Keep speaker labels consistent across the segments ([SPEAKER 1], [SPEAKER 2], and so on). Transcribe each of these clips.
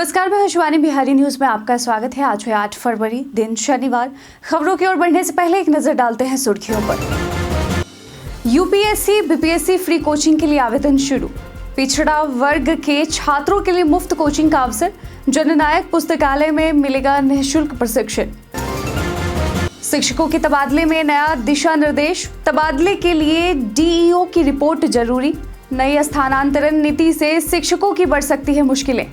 [SPEAKER 1] नमस्कार, मैं शिवानी। बिहारी न्यूज में आपका स्वागत है। आज है 8 फरवरी, दिन शनिवार। खबरों की ओर बढ़ने से पहले एक नजर डालते हैं सुर्खियों पर। यूपीएससी बीपीएससी फ्री कोचिंग के लिए आवेदन शुरू। पिछड़ा वर्ग के छात्रों के लिए मुफ्त कोचिंग का अवसर। जननायक पुस्तकालय में मिलेगा निःशुल्क प्रशिक्षण। शिक्षकों के तबादले में नया दिशा निर्देश। तबादले के लिए डीईओ की रिपोर्ट जरूरी। नई स्थानांतरण नीति से शिक्षकों की बढ़ सकती है मुश्किलें।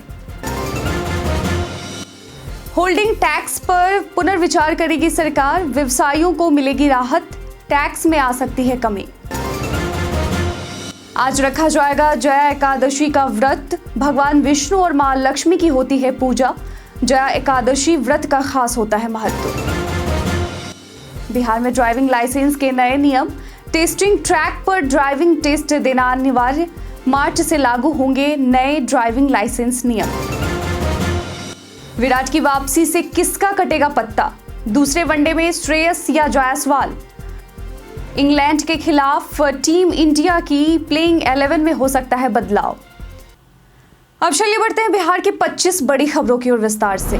[SPEAKER 1] होल्डिंग टैक्स पर पुनर्विचार करेगी सरकार। व्यवसायियों को मिलेगी राहत। टैक्स में आ सकती है कमी। आज रखा जाएगा जया एकादशी का व्रत। भगवान विष्णु और मां लक्ष्मी की होती है पूजा। जया एकादशी व्रत का खास होता है महत्व। बिहार में ड्राइविंग लाइसेंस के नए नियम। टेस्टिंग ट्रैक पर ड्राइविंग टेस्ट देना अनिवार्य। मार्च से लागू होंगे नए ड्राइविंग लाइसेंस नियम। विराट की वापसी से किसका कटेगा पत्ता। दूसरे वनडे में श्रेयस या जायसवाल। इंग्लैंड के खिलाफ टीम इंडिया की प्लेइंग 11 में हो सकता है बदलाव। अब चलिए बढ़ते हैं बिहार की 25 बड़ी खबरों की ओर विस्तार से।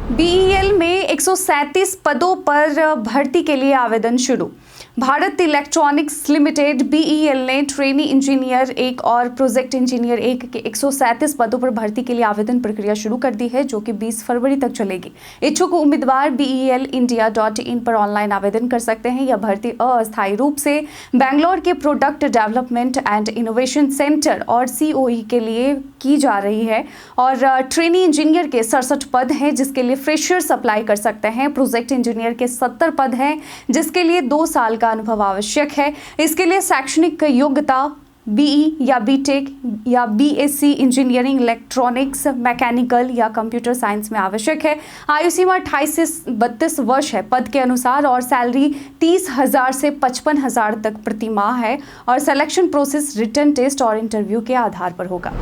[SPEAKER 1] बीईएल में 137 पदों पर भर्ती के लिए आवेदन शुरू। भारत इलेक्ट्रॉनिक्स लिमिटेड बीईएल ने ट्रेनी इंजीनियर 1 और प्रोजेक्ट इंजीनियर 1 के 137 पदों पर भर्ती के लिए आवेदन प्रक्रिया शुरू कर दी है, जो कि 20 फरवरी तक चलेगी। इच्छुक उम्मीदवार BELindia.in पर ऑनलाइन आवेदन कर सकते हैं। यह भर्ती अस्थायी रूप से बेंगलोर के product development and innovation centre और COE के लिए की जा रही है। और ट्रेनी इंजीनियर के 67 पद हैं, जिसके लिए फ्रेशर्स अप्लाई कर सकते हैं। प्रोजेक्ट इंजीनियर के 70 पद हैं, जिसके लिए 2 साल का अनुभव आवश्यक है। इसके लिए शैक्षणिक योग्यता BE या BTech या BSc इंजीनियरिंग, इलेक्ट्रॉनिक्स, मैकेनिकल या कंप्यूटर साइंस में आवश्यक है। आयु सीमा 28 से 32 वर्ष है पद के अनुसार, और सैलरी 30,000 से 55,000 तक प्रति माह है। और सिलेक्शन प्रोसेस रिटन टेस्ट और इंटरव्यू के आधार पर होगा।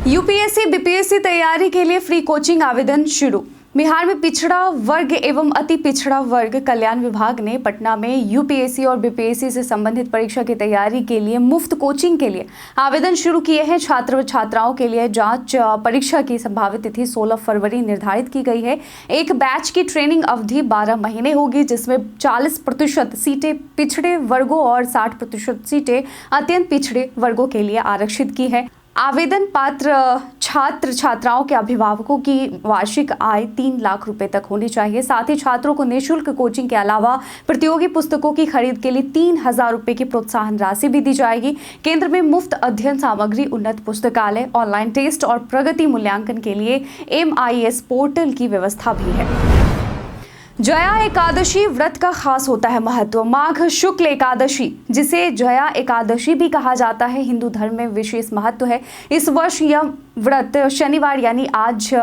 [SPEAKER 1] यूपीएससी बीपीएससी तैयारी के लिए फ्री कोचिंग आवेदन शुरू। बिहार में पिछड़ा वर्ग एवं अति पिछड़ा वर्ग कल्याण विभाग ने पटना में यूपीएससी और बीपीएससी से संबंधित परीक्षा की तैयारी के लिए मुफ्त कोचिंग के लिए आवेदन शुरू किए हैं। छात्र व छात्राओं के लिए जांच परीक्षा की संभावित तिथि 16 फरवरी निर्धारित की गई है। एक बैच की ट्रेनिंग अवधि 12 महीने होगी, जिसमें 40% सीटें पिछड़े वर्गों और 60% सीटें अत्यंत पिछड़े वर्गों के लिए आरक्षित की है। आवेदन पात्र छात्र छात्राओं के अभिभावकों की वार्षिक आय 3 लाख रुपए तक होनी चाहिए। साथ ही छात्रों को निःशुल्क कोचिंग के अलावा प्रतियोगी पुस्तकों की खरीद के लिए 3,000 रुपए की प्रोत्साहन राशि भी दी जाएगी। केंद्र में मुफ्त अध्ययन सामग्री, उन्नत पुस्तकालय, ऑनलाइन टेस्ट और प्रगति मूल्यांकन के लिए MIS पोर्टल की व्यवस्था भी है। जया एकादशी व्रत का खास होता है महत्व। माघ शुक्ल एकादशी, जिसे जया एकादशी भी कहा जाता है, हिंदू धर्म में विशेष महत्व है। इस वर्ष यह व्रत शनिवार यानी आज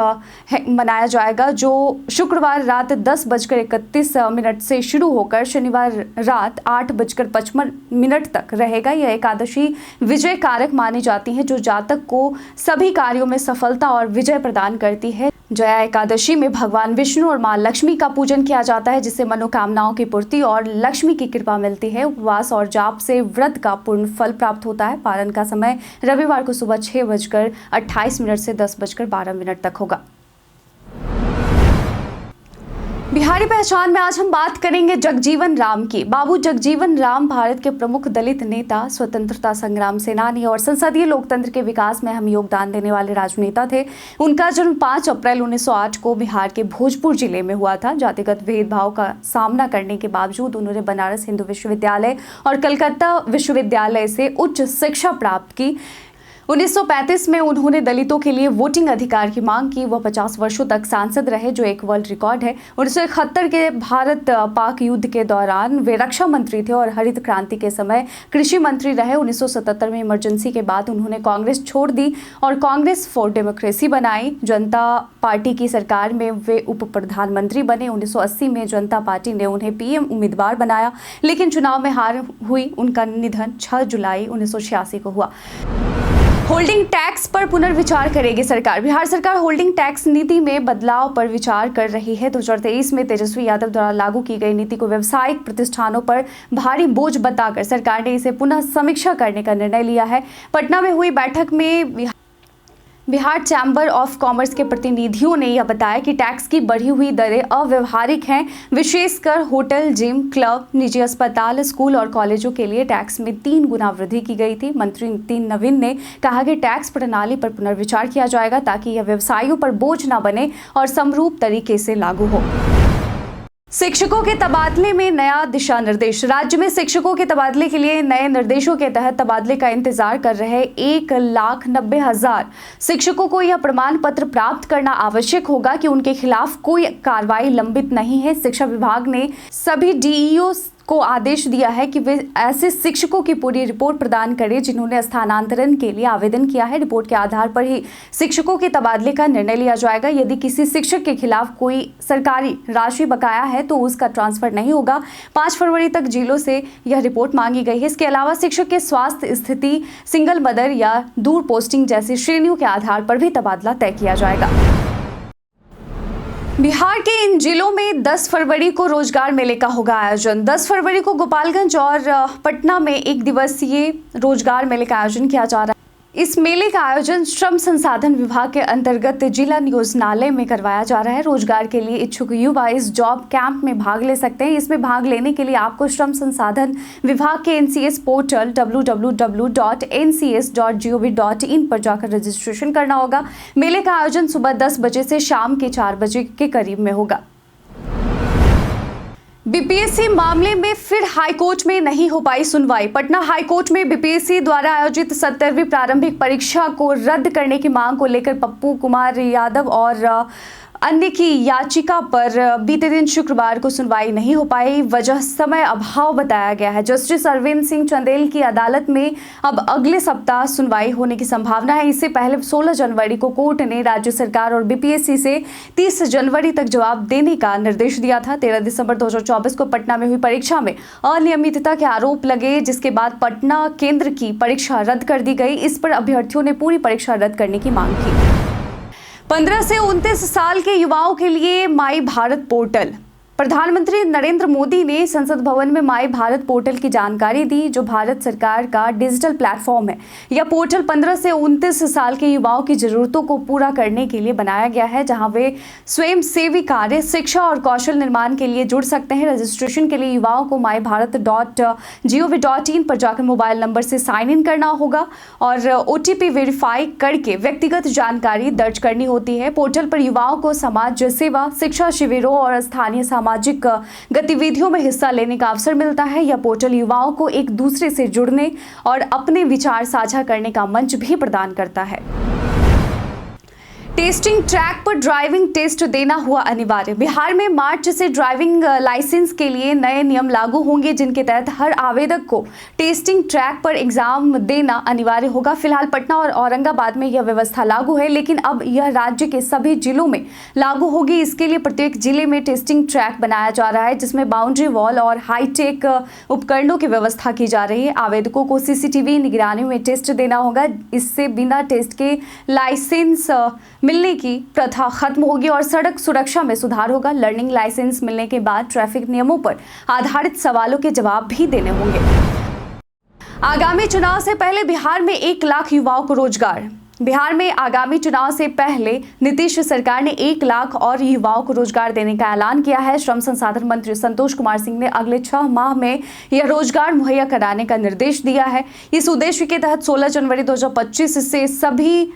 [SPEAKER 1] मनाया जाएगा, जो शुक्रवार रात 10:31 से शुरू होकर शनिवार रात 8:55 तक रहेगा। यह एकादशी विजय कारक मानी जाती है, जो जातक को सभी कार्यों में सफलता और विजय प्रदान करती है। जया एकादशी में भगवान विष्णु और मां लक्ष्मी का पूजन किया जाता है, जिससे मनोकामनाओं की पूर्ति और लक्ष्मी की कृपा मिलती है। उपवास और जाप से व्रत का पूर्ण फल प्राप्त होता है। पारण का समय रविवार को सुबह 6:28 से 10:12 तक होगा। बिहारी पहचान में आज हम बात करेंगे जगजीवन राम की। बाबू जगजीवन राम भारत के प्रमुख दलित नेता, स्वतंत्रता संग्राम सेनानी और संसदीय लोकतंत्र के विकास में अहम योगदान देने वाले राजनेता थे। उनका जन्म 5 अप्रैल 1908 को बिहार के भोजपुर जिले में हुआ था। जातिगत भेदभाव का सामना करने के बावजूद उन्होंने बनारस हिंदू विश्वविद्यालय और कलकत्ता विश्वविद्यालय से उच्च शिक्षा प्राप्त की। 1935 में उन्होंने दलितों के लिए वोटिंग अधिकार की मांग की। वह 50 वर्षों तक सांसद रहे, जो एक वर्ल्ड रिकॉर्ड है। 1971 के भारत पाक युद्ध के दौरान वे रक्षा मंत्री थे और हरित क्रांति के समय कृषि मंत्री रहे। 1977 में इमरजेंसी के बाद उन्होंने कांग्रेस छोड़ दी और कांग्रेस फॉर डेमोक्रेसी बनाई। जनता पार्टी की सरकार में वे उप प्रधानमंत्री बने। 1980 में जनता पार्टी ने उन्हें PM उम्मीदवार बनाया, लेकिन चुनाव में हार हुई। उनका निधन 6 जुलाई 1986 को हुआ। होल्डिंग टैक्स पर पुनर्विचार करेगी सरकार। बिहार सरकार होल्डिंग टैक्स नीति में बदलाव पर विचार कर रही है। 2023 में तेजस्वी यादव द्वारा लागू की गई नीति को व्यावसायिक प्रतिष्ठानों पर भारी बोझ बताकर सरकार ने इसे पुनः समीक्षा करने का निर्णय लिया है। पटना में हुई बैठक में बिहार चैम्बर ऑफ कॉमर्स के प्रतिनिधियों ने यह बताया कि टैक्स की बढ़ी हुई दरें अव्यवहारिक हैं। विशेषकर होटल, जिम, क्लब, निजी अस्पताल, स्कूल और कॉलेजों के लिए टैक्स में 3 गुना वृद्धि की गई थी। मंत्री नितिन नवीन ने कहा कि टैक्स प्रणाली पर पुनर्विचार किया जाएगा ताकि यह व्यवसायियों पर बोझ न बने और समरूप तरीके से लागू हो। शिक्षकों के तबादले में नया दिशा निर्देश। राज्य में शिक्षकों के तबादले के लिए नए निर्देशों के तहत तबादले का इंतजार कर रहे 1,90,000 शिक्षकों को यह प्रमाण पत्र प्राप्त करना आवश्यक होगा कि उनके खिलाफ कोई कार्रवाई लंबित नहीं है। शिक्षा विभाग ने सभी डीईओ को आदेश दिया है कि वे ऐसे शिक्षकों की पूरी रिपोर्ट प्रदान करें जिन्होंने स्थानांतरण के लिए आवेदन किया है। रिपोर्ट के आधार पर ही शिक्षकों के तबादले का निर्णय लिया जाएगा। यदि किसी शिक्षक के खिलाफ कोई सरकारी राशि बकाया है तो उसका ट्रांसफर नहीं होगा। 5 फरवरी तक जिलों से यह रिपोर्ट मांगी गई है। इसके अलावा शिक्षक के स्वास्थ्य स्थिति, सिंगल मदर या दूर पोस्टिंग जैसी श्रेणियों के आधार पर भी तबादला तय किया जाएगा। बिहार के इन जिलों में 10 फरवरी को रोजगार मेले का होगा आयोजन। 10 फरवरी को गोपालगंज और पटना में 1 दिवसीय रोजगार मेले का आयोजन किया जा रहा है। इस मेले का आयोजन श्रम संसाधन विभाग के अंतर्गत जिला नियोजनालय में करवाया जा रहा है। रोजगार के लिए इच्छुक युवा इस जॉब कैंप में भाग ले सकते हैं। इसमें भाग लेने के लिए आपको श्रम संसाधन विभाग के NCS पोर्टल www.ncs.gov.in पर जाकर रजिस्ट्रेशन करना होगा। मेले का आयोजन सुबह 10 बजे से शाम के 4 बजे के करीब में होगा। बीपीएससी मामले में फिर हाईकोर्ट में नहीं हो पाई सुनवाई। पटना हाईकोर्ट में बीपीएससी द्वारा आयोजित 70वीं प्रारंभिक परीक्षा को रद्द करने की मांग को लेकर पप्पू कुमार यादव और अन्य की याचिका पर बीते दिन शुक्रवार को सुनवाई नहीं हो पाई। वजह समय अभाव बताया गया है। जस्टिस अरविंद सिंह चंदेल की अदालत में अब अगले सप्ताह सुनवाई होने की संभावना है। इससे पहले 16 जनवरी को कोर्ट ने राज्य सरकार और बीपीएससी से 30 जनवरी तक जवाब देने का निर्देश दिया था। 13 दिसंबर 2024 को पटना में हुई परीक्षा में अनियमितता के आरोप लगे, जिसके बाद पटना केंद्र की परीक्षा रद्द कर दी गई। इस पर अभ्यर्थियों ने पूरी परीक्षा रद्द करने की मांग की। 15 से 29 साल के युवाओं के लिए माई भारत पोर्टल। प्रधानमंत्री नरेंद्र मोदी ने संसद भवन में माई भारत पोर्टल की जानकारी दी, जो भारत सरकार का डिजिटल प्लेटफॉर्म है। यह पोर्टल 15 से 29 साल के युवाओं की जरूरतों को पूरा करने के लिए बनाया गया है, जहां वे स्वयं सेवी कार्य, शिक्षा और कौशल निर्माण के लिए जुड़ सकते हैं। रजिस्ट्रेशन के लिए युवाओं को mybharat.gov.in पर जाकर मोबाइल नंबर से साइन इन करना होगा और OTP वेरीफाई करके व्यक्तिगत जानकारी दर्ज करनी होती है। पोर्टल पर युवाओं को समाज सेवा, शिक्षा शिविरों और स्थानीय सामाजिक गतिविधियों में हिस्सा लेने का अवसर मिलता है। यह पोर्टल युवाओं को एक दूसरे से जुड़ने और अपने विचार साझा करने का मंच भी प्रदान करता है। टेस्टिंग ट्रैक पर ड्राइविंग टेस्ट देना हुआ अनिवार्य। बिहार में मार्च से ड्राइविंग लाइसेंस के लिए नए नियम लागू होंगे, जिनके तहत हर आवेदक को टेस्टिंग ट्रैक पर एग्जाम देना अनिवार्य होगा। फिलहाल पटना और औरंगाबाद में यह व्यवस्था लागू है, लेकिन अब यह राज्य के सभी जिलों में लागू होगी। इसके लिए प्रत्येक जिले में टेस्टिंग ट्रैक बनाया जा रहा है, जिसमें बाउंड्री वॉल और हाईटेक उपकरणों की व्यवस्था की जा रही है। आवेदकों को CCTV निगरानी में टेस्ट देना होगा। इससे बिना टेस्ट के लाइसेंस मिलने की प्रथा खत्म होगी और सड़क सुरक्षा में सुधार होगा। लर्निंग लाइसेंस मिलने के बाद ट्रैफिक नियमों पर आधारित सवालों के जवाब भी देने होंगे। आगामी चुनाव से पहले बिहार में 1 लाख युवाओं को रोजगार। बिहार में आगामी चुनाव से पहले नीतीश सरकार ने 1 लाख और युवाओं को रोजगार देने का ऐलान किया है। श्रम संसाधन मंत्री संतोष कुमार सिंह ने अगले 6 माह में यह रोजगार मुहैया कराने का निर्देश दिया है। इस उद्देश्य के तहत 16 जनवरी 2025 से सभी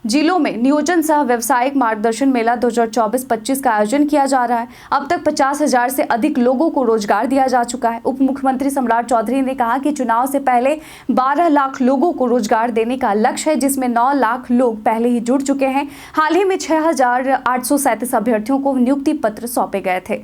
[SPEAKER 1] जिलों में नियोजन सह व्यवसायिक मार्गदर्शन मेला 2024-25 का आयोजन किया जा रहा है। अब तक 50,000 से अधिक लोगों को रोजगार दिया जा चुका है। उप मुख्यमंत्री सम्राट चौधरी ने कहा कि चुनाव से पहले 12 लाख लोगों को रोजगार देने का लक्ष्य है, जिसमें 9 लाख लोग पहले ही जुड़ चुके हैं। हाल ही में 6,837 अभ्यर्थियों को नियुक्ति पत्र सौंपे गए थे।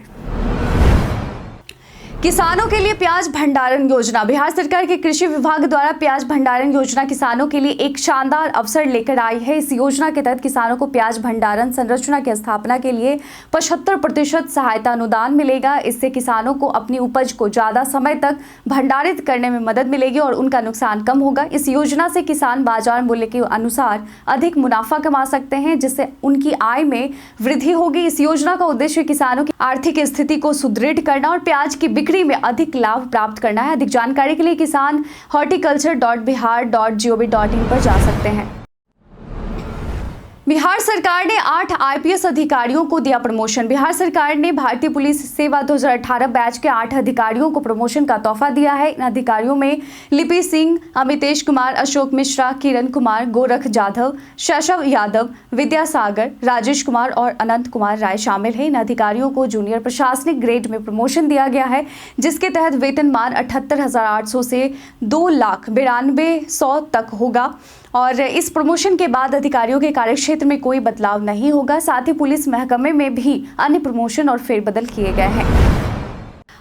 [SPEAKER 1] किसानों के लिए प्याज भंडारण योजना। बिहार सरकार के कृषि विभाग द्वारा प्याज भंडारण योजना किसानों के लिए एक शानदार अवसर लेकर आई है। इस योजना के तहत किसानों को प्याज भंडारण संरचना की स्थापना के लिए 75% सहायता अनुदान मिलेगा। इससे किसानों को अपनी उपज को ज्यादा समय तक भंडारित करने में मदद मिलेगी और उनका नुकसान कम होगा। इस योजना से किसान बाजार मूल्य के अनुसार अधिक मुनाफा कमा सकते हैं, जिससे उनकी आय में वृद्धि होगी। इस योजना का उद्देश्य किसानों की आर्थिक स्थिति को सुदृढ़ करना और प्याज की बिक्री में अधिक लाभ प्राप्त करना है। अधिक जानकारी के लिए किसान horticulture.bihar.gov.in पर जा सकते हैं। बिहार सरकार ने 8 आईपीएस अधिकारियों को दिया प्रमोशन। बिहार सरकार ने भारतीय पुलिस सेवा 2018 बैच के 8 अधिकारियों को प्रमोशन का तोहफा दिया है। इन अधिकारियों में लिपि सिंह, अमितेश कुमार, अशोक मिश्रा, किरण कुमार, गोरख जाधव, शैशव यादव, विद्यासागर, राजेश कुमार और अनंत कुमार राय शामिल हैं। इन अधिकारियों को जूनियर प्रशासनिक ग्रेड में प्रमोशन दिया गया है, जिसके तहत वेतनमान 78,800 से 2,92,100 तक होगा। और इस प्रमोशन के बाद अधिकारियों के कार्यक्षेत्र में कोई बदलाव नहीं होगा। साथ ही पुलिस महकमे में भी अन्य प्रमोशन और फेरबदल किए गए हैं।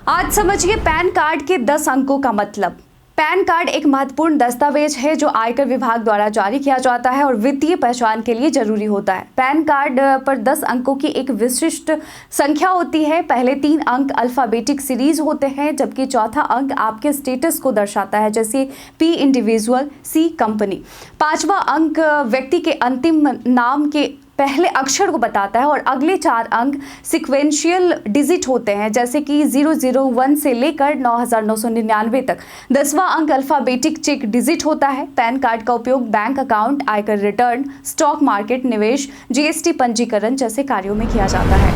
[SPEAKER 1] आज समझिए पैन कार्ड के 10 अंकों का मतलब। पैन कार्ड एक महत्वपूर्ण दस्तावेज है जो आयकर विभाग द्वारा जारी किया जाता है और वित्तीय पहचान के लिए जरूरी होता है। पैन कार्ड पर 10 अंकों की एक विशिष्ट संख्या होती है। पहले 3 अंक अल्फाबेटिक सीरीज होते हैं, जबकि चौथा अंक आपके स्टेटस को दर्शाता है, जैसे P इंडिविजुअल, C कंपनी। 5वां अंक व्यक्ति के अंतिम नाम के पहले अक्षर को बताता है और अगले 4 अंक सिक्वेंशियल डिजिट होते हैं, जैसे कि 001 से लेकर 9,999 तक। 10वां अंक अल्फाबेटिक चेक डिजिट होता है। पैन कार्ड का उपयोग बैंक अकाउंट, आयकर रिटर्न, स्टॉक मार्केट निवेश, GST पंजीकरण जैसे कार्यों में किया जाता है।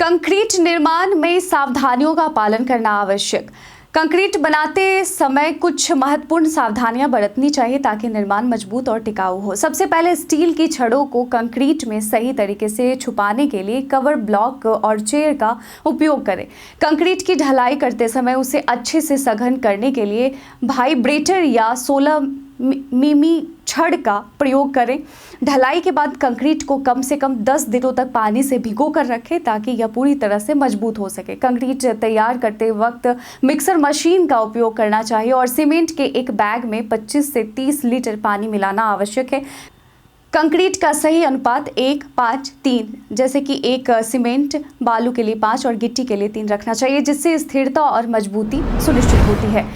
[SPEAKER 1] कंक्रीट निर्माण में सावधानियों का पालन करना आवश्यक। कंक्रीट बनाते समय कुछ महत्वपूर्ण सावधानियां बरतनी चाहिए ताकि निर्माण मजबूत और टिकाऊ हो। सबसे पहले स्टील की छड़ों को कंक्रीट में सही तरीके से छुपाने के लिए कवर ब्लॉक और चेयर का उपयोग करें। कंक्रीट की ढलाई करते समय उसे अच्छे से सघन करने के लिए वाइब्रेटर या 16 मिमी छड़ का प्रयोग करें। ढलाई के बाद कंक्रीट को कम से कम 10 दिनों तक पानी से भिगो कर रखें ताकि यह पूरी तरह से मजबूत हो सके। कंक्रीट तैयार करते वक्त मिक्सर मशीन का उपयोग करना चाहिए और सीमेंट के एक बैग में 25 से 30 लीटर पानी मिलाना आवश्यक है। कंक्रीट का सही अनुपात 1-5-3, जैसे कि एक सीमेंट बालू के लिए 5 और गिट्टी के लिए 3 रखना चाहिए, जिससे स्थिरता और मजबूती सुनिश्चित होती है।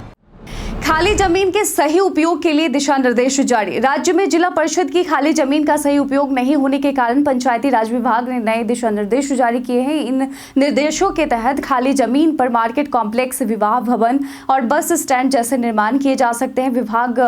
[SPEAKER 1] खाली जमीन के सही उपयोग के लिए दिशा निर्देश जारी। राज्य में जिला परिषद की खाली जमीन का सही उपयोग नहीं होने के कारण पंचायती राज विभाग ने नए दिशा निर्देश जारी किए हैं। इन निर्देशों के तहत खाली जमीन पर मार्केट कॉम्प्लेक्स, विवाह भवन और बस स्टैंड जैसे निर्माण किए जा सकते हैं। विभाग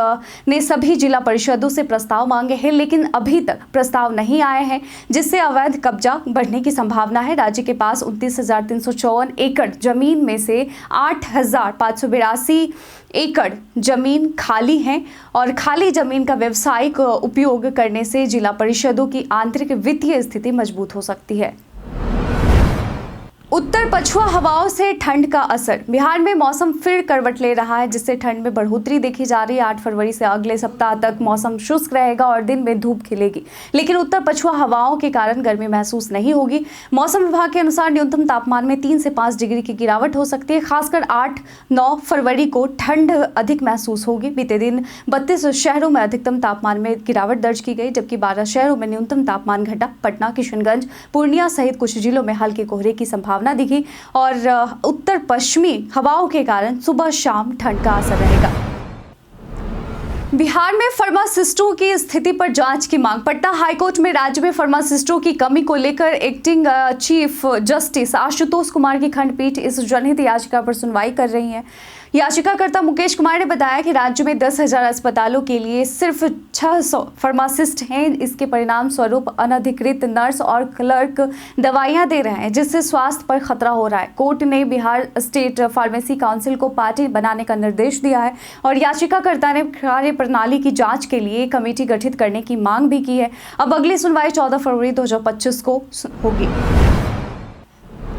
[SPEAKER 1] ने सभी जिला परिषदों से प्रस्ताव मांगे हैं, लेकिन अभी तक प्रस्ताव नहीं आए हैं, जिससे अवैध कब्जा बढ़ने की संभावना है। राज्य के पास 29,354 एकड़ जमीन में से 8,582 एकड़ जमीन खाली है और खाली जमीन का व्यावसायिक उपयोग करने से जिला परिषदों की आंतरिक वित्तीय स्थिति मजबूत हो सकती है। उत्तर पछुआ हवाओं से ठंड का असर। बिहार में मौसम फिर करवट ले रहा है, जिससे ठंड में बढ़ोतरी देखी जा रही है। 8 फरवरी से अगले सप्ताह तक मौसम शुष्क रहेगा और दिन में धूप खिलेगी, लेकिन उत्तर पछुआ हवाओं के कारण गर्मी महसूस नहीं होगी। मौसम विभाग के अनुसार न्यूनतम तापमान में 3 से 5 डिग्री की गिरावट हो सकती है। खासकर 8-9 फरवरी को ठंड अधिक महसूस होगी। बीते दिन 32 शहरों में अधिकतम तापमान में गिरावट दर्ज की गई, जबकि 12 शहरों में न्यूनतम तापमान घटा। पटना, किशनगंज, पूर्णिया सहित कुछ जिलों में हल्के कोहरे की संभावना दिखी और उत्तर पश्चिमी हवाओं के कारण सुबह शाम ठंड का असर रहेगा। बिहार में फार्मासिस्टों की स्थिति पर जांच की मांग। पटना हाईकोर्ट में राज्य में फार्मासिस्टों की कमी को लेकर acting chief justice Ashutosh Kumar की खंडपीठ इस जनहित याचिका पर सुनवाई कर रही है। याचिकाकर्ता मुकेश कुमार ने बताया कि राज्य में 10,000 अस्पतालों के लिए सिर्फ 600 फार्मासिस्ट हैं। इसके परिणाम स्वरूप अनधिकृत नर्स और क्लर्क दवाइयां दे रहे हैं, जिससे स्वास्थ्य पर खतरा हो रहा है। कोर्ट ने बिहार स्टेट फार्मेसी काउंसिल को पार्टी बनाने का निर्देश दिया है और याचिकाकर्ता ने कार्य प्रणाली की जांच के लिए कमेटी गठित करने की मांग भी की है। अब अगली सुनवाई 14 फरवरी 2025 को होगी।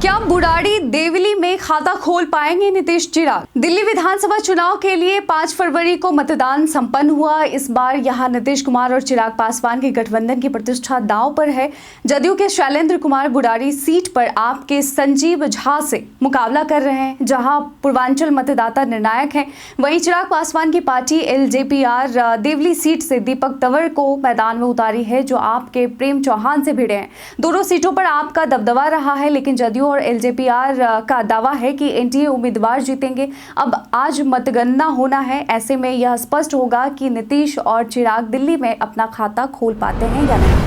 [SPEAKER 1] क्या बुराड़ी देवली में खाता खोल पाएंगे नीतीश चिराग? दिल्ली विधानसभा चुनाव के लिए 5 फरवरी को मतदान संपन्न हुआ। इस बार यहां नीतीश कुमार और चिराग पासवान के गठबंधन की प्रतिष्ठा दांव पर है। जदयू के शैलेंद्र कुमार बुराड़ी सीट पर आप के संजीव झा से मुकाबला कर रहे हैं, जहां पूर्वांचल मतदाता निर्णायक हैं। वहीं चिराग पासवान की पार्टी LJPR देवली सीट से दीपक तंवर को मैदान में उतारी है, जो आपके प्रेम चौहान से भिड़े हैं। दोनों सीटों पर आपका दबदबा रहा है, लेकिन जदयू और LJPR का दावा है कि NDA उम्मीदवार जीतेंगे। अब आज मतगणना होना है, ऐसे में यह स्पष्ट होगा कि नीतीश और चिराग दिल्ली में अपना खाता खोल पाते हैं या नहीं।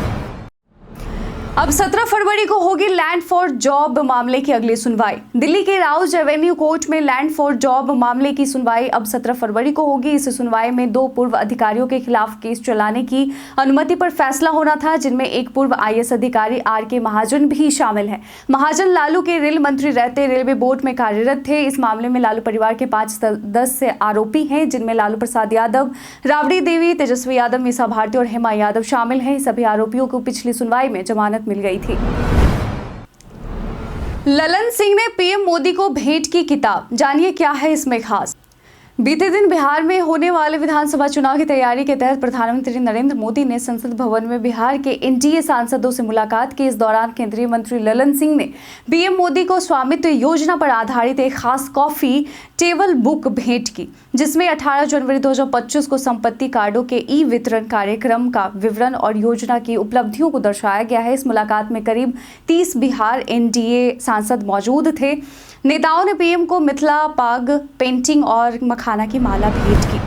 [SPEAKER 1] अब 17 फरवरी को होगी लैंड फॉर जॉब मामले की अगली सुनवाई। दिल्ली के राउज एवेन्यू कोर्ट में लैंड फॉर जॉब मामले की सुनवाई अब 17 फरवरी को होगी। इस सुनवाई में 2 पूर्व अधिकारियों के खिलाफ केस चलाने की अनुमति पर फैसला होना था, जिनमें एक पूर्व आईएएस अधिकारी आर.के. महाजन भी शामिल है। महाजन लालू के रेल मंत्री रहते रेलवे बोर्ड में कार्यरत थे। इस मामले में लालू परिवार के 5 सदस्य आरोपी हैं, जिनमें लालू प्रसाद यादव, राबड़ी देवी, तेजस्वी यादव, मीसा भारती और हेमा यादव शामिल हैं। सभी आरोपियों को पिछली सुनवाई में जमानत मिल गई थी। ललन सिंह ने पीएम मोदी को भेंट की किताब, जानिए क्या है इसमें खास। बीते दिन बिहार में होने वाले विधानसभा चुनाव की तैयारी के तहत प्रधानमंत्री नरेंद्र मोदी ने संसद भवन में बिहार के एनडीए सांसदों से मुलाकात की। इस दौरान केंद्रीय मंत्री ललन सिंह ने पीएम मोदी को स्वामित्व योजना पर आधारित एक खास कॉफी टेबल बुक भेंट की, जिसमें 18 जनवरी 2025 को संपत्ति कार्डों के ई वितरण कार्यक्रम का विवरण और योजना की उपलब्धियों को दर्शाया गया है। इस मुलाकात में करीब 30 बिहार एनडीए सांसद मौजूद थे। नेताओं ने पीएम को मिथिला पाग पेंटिंग और मखाना की माला भेंट की।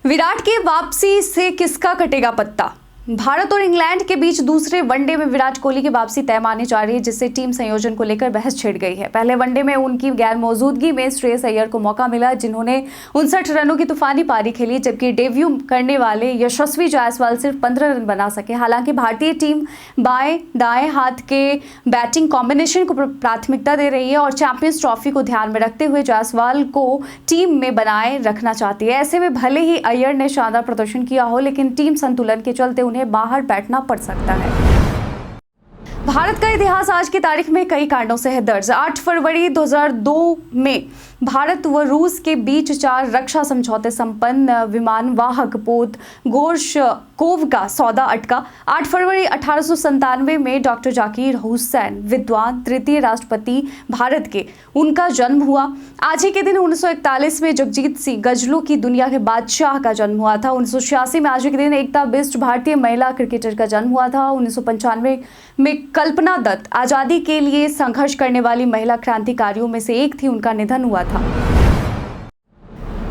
[SPEAKER 1] विराट की वापसी से किसका कटेगा पत्ता। भारत और इंग्लैंड के बीच दूसरे वनडे में विराट कोहली की वापसी तय मानी जा रही है, जिससे टीम संयोजन को लेकर बहस छिड़ गई है। पहले वनडे में उनकी गैर मौजूदगी में श्रेयस अय्यर को मौका मिला, जिन्होंने 59 रनों की तूफानी पारी खेली, जबकि डेब्यू करने वाले यशस्वी जायसवाल सिर्फ 15 रन बना सके। हालांकि भारतीय टीम बाएं दाएं हाथ के बैटिंग कॉम्बिनेशन को प्राथमिकता दे रही है और चैंपियंस ट्रॉफी को ध्यान में रखते हुए जायसवाल को टीम में बनाए रखना चाहती है। ऐसे में भले ही अय्यर ने शानदार प्रदर्शन किया हो, लेकिन टीम संतुलन के चलते उन्हें बाहर बैठना पड़ सकता है। भारत का इतिहास आज की तारीख में कई कांडों से है दर्ज। 8 फरवरी 2002 में भारत व रूस के बीच 4 रक्षा समझौते संपन्न विमान वाहक पोत गोर्शकोव का सौदा अटका। 8 फरवरी 1897 में डॉक्टर जाकिर हुसैन विद्वान तृतीय राष्ट्रपति भारत के उनका जन्म हुआ। आज ही के दिन 1941 में जगजीत सिंह गजलों की दुनिया के बादशाह का जन्म हुआ था। 1986 में आज ही के दिन एकता बिष्ट भारतीय महिला क्रिकेटर का जन्म हुआ था। 1995 में कल्पना दत्त आजादी के लिए संघर्ष करने वाली महिला क्रांतिकारियों में से एक थी, उनका निधन हुआ था।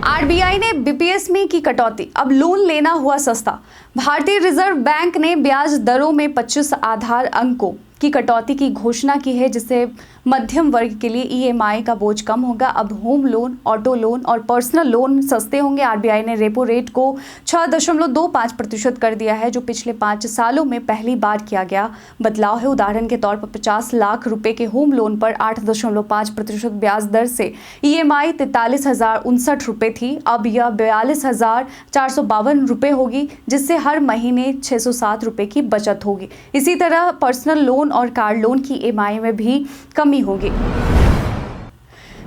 [SPEAKER 1] आरबीआई ने बीपीएस में की कटौती, अब लोन लेना हुआ सस्ता। भारतीय रिजर्व बैंक ने ब्याज दरों में 25 आधार अंकों की कटौती की घोषणा की है, जिससे मध्यम वर्ग के लिए ईएमआई का बोझ कम होगा। अब होम लोन, ऑटो लोन और पर्सनल लोन सस्ते होंगे। आरबीआई ने रेपो रेट को 6.25% कर दिया है, जो पिछले 5 सालों में पहली बार किया गया बदलाव है। उदाहरण के तौर पर 50 लाख रुपए के होम लोन पर 8.5% ब्याज दर से ईएमआई 43,059 रुपए थी, अब यह 42,452 रुपए होगी, जिससे हर महीने 607 रुपए की बचत होगी। इसी तरह पर्सनल लोन और कार लोन की ईएमआई में भी कमी होगी।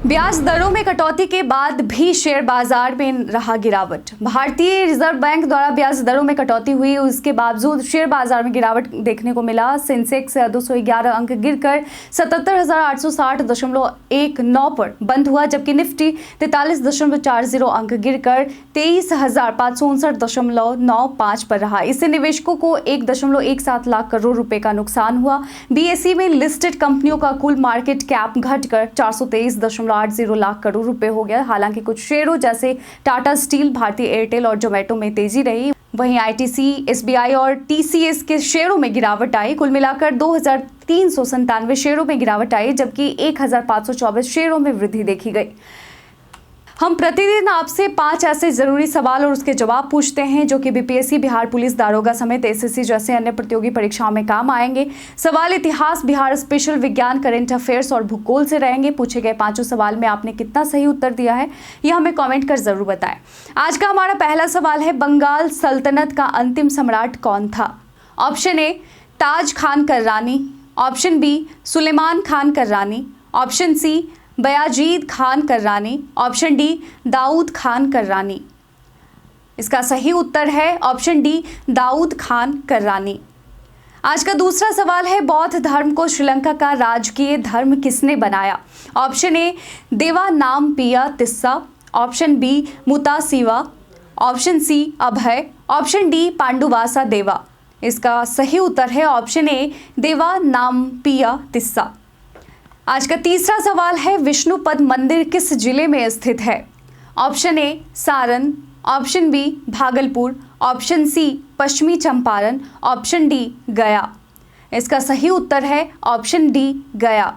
[SPEAKER 1] ब्याज दरों में कटौती के बाद भी शेयर बाजार में रहा गिरावट। भारतीय रिजर्व बैंक द्वारा ब्याज दरों में कटौती हुई, उसके बावजूद शेयर बाजार में गिरावट देखने को मिला। सेंसेक्स 211 अंक गिरकर 77,860.19 पर बंद हुआ, जबकि निफ्टी 43.40 अंक गिरकर 23,559.95 पर रहा। इससे निवेशकों को 1.17 लाख करोड़ रुपए का नुकसान हुआ। बीएसई में लिस्टेड कंपनियों का कुल मार्केट कैप घटकर 423.80 लाख करोड़ रुपए हो गया। हालांकि कुछ शेयरों जैसे टाटा स्टील, भारतीय एयरटेल और जोमेटो में तेजी रही। वहीं आईटीसी, एसबीआई और टीसीएस के शेयरों में गिरावट आई। कुल मिलाकर 2,397 शेयरों में गिरावट आई, जबकि 1,524 शेयरों में वृद्धि देखी गई। हम प्रतिदिन आपसे 5 ऐसे जरूरी सवाल और उसके जवाब पूछते हैं, जो कि बीपीएससी, बिहार पुलिस दारोगा समेत एसएससी जैसे अन्य प्रतियोगी परीक्षाओं में काम आएंगे। सवाल इतिहास, बिहार स्पेशल, विज्ञान, करंट अफेयर्स और भूगोल से रहेंगे। पूछे गए 5 सवाल में आपने कितना सही उत्तर दिया है, यह हमें कमेंट कर जरूर बताएं। आज का हमारा पहला सवाल है, बंगाल सल्तनत का अंतिम सम्राट कौन था। Option A Taj Khan Karrani, option B Sulaiman Khan Karrani, option C Bayazid Khan Karrani, option D Daud Khan Karrani. इसका सही उत्तर है ऑप्शन डी दाऊद खान कर्रानी। आज का दूसरा सवाल है, बौद्ध धर्म को श्रीलंका का राजकीय धर्म किसने बनाया। Option A Devanampiya Tissa, option B Mutasiva, option C Abhaya, option D Panduvasa Deva. इसका सही उत्तर है ऑप्शन ए देवानामपिया तिस्सा। आज का तीसरा सवाल है, विष्णुपद मंदिर किस जिले में स्थित है। Option A Saran, option B Bhagalpur, option C पश्चिमी चंपारण, ऑप्शन डी गया। इसका सही उत्तर है ऑप्शन डी गया।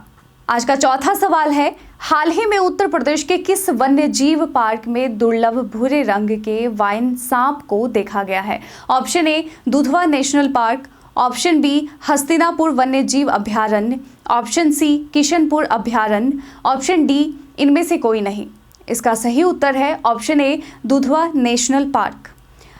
[SPEAKER 1] आज का चौथा सवाल है, हाल ही में उत्तर प्रदेश के किस वन्य जीव पार्क में दुर्लभ भूरे रंग के वाइन सांप को देखा गया है? Option A Dudhwa national park, option B Hastinapur वन्य जीव अभ्यारण्य, ऑप्शन सी किशनपुर अभ्यारण्य, ऑप्शन डी इनमें से कोई नहीं। इसका सही उत्तर है option A Dudhwa national park.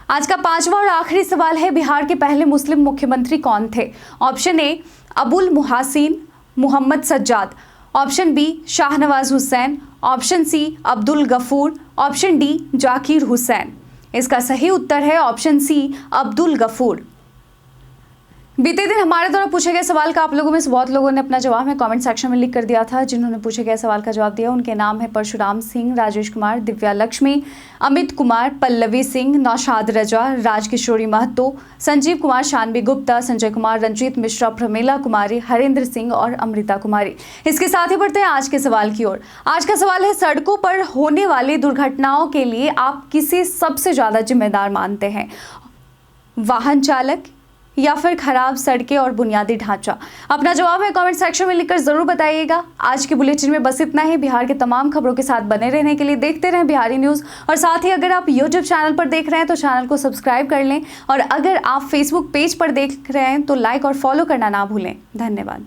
[SPEAKER 1] आज का पांचवा और आखिरी सवाल है, बिहार के पहले मुस्लिम मुख्यमंत्री कौन थे? Option A Abul Muhasin Mohammad Sajjad, option B Shahnawaz Hussain, option C Abdul Ghafoor, option D Zakir Hussain. इसका सही उत्तर है ऑप्शन सी अब्दुल गफूर। बीते दिन हमारे द्वारा पूछे गए सवाल का आप लोगों में से बहुत लोगों ने अपना जवाब में कमेंट सेक्शन में लिख कर दिया था। जिन्होंने पूछे गए सवाल का जवाब दिया उनके नाम है परशुराम सिंह, राजेश कुमार, दिव्या लक्ष्मी, अमित कुमार, पल्लवी सिंह, नौशाद रजा, राजकिशोरी महतो, संजीव कुमार, शानवी गुप्ता, संजय कुमार, रंजीत मिश्रा, प्रमीला कुमारी, हरेंद्र सिंह और अमृता कुमारी। इसके साथ ही बढ़ते हैं आज के सवाल की ओर। आज का सवाल है, सड़कों पर होने वाली दुर्घटनाओं के लिए आप किसे सबसे ज्यादा जिम्मेदार मानते हैं? वाहन चालक या फिर खराब सड़कें और बुनियादी ढांचा? अपना जवाब है कमेंट सेक्शन में लिखकर जरूर बताइएगा। आज के बुलेटिन में बस इतना ही। बिहार के तमाम खबरों के साथ बने रहने के लिए देखते रहें बिहारी न्यूज़। और साथ ही अगर आप यूट्यूब चैनल पर देख रहे हैं तो चैनल को सब्सक्राइब कर लें, और अगर आप फेसबुक पेज पर देख रहे हैं तो लाइक और फॉलो करना ना भूलें। धन्यवाद।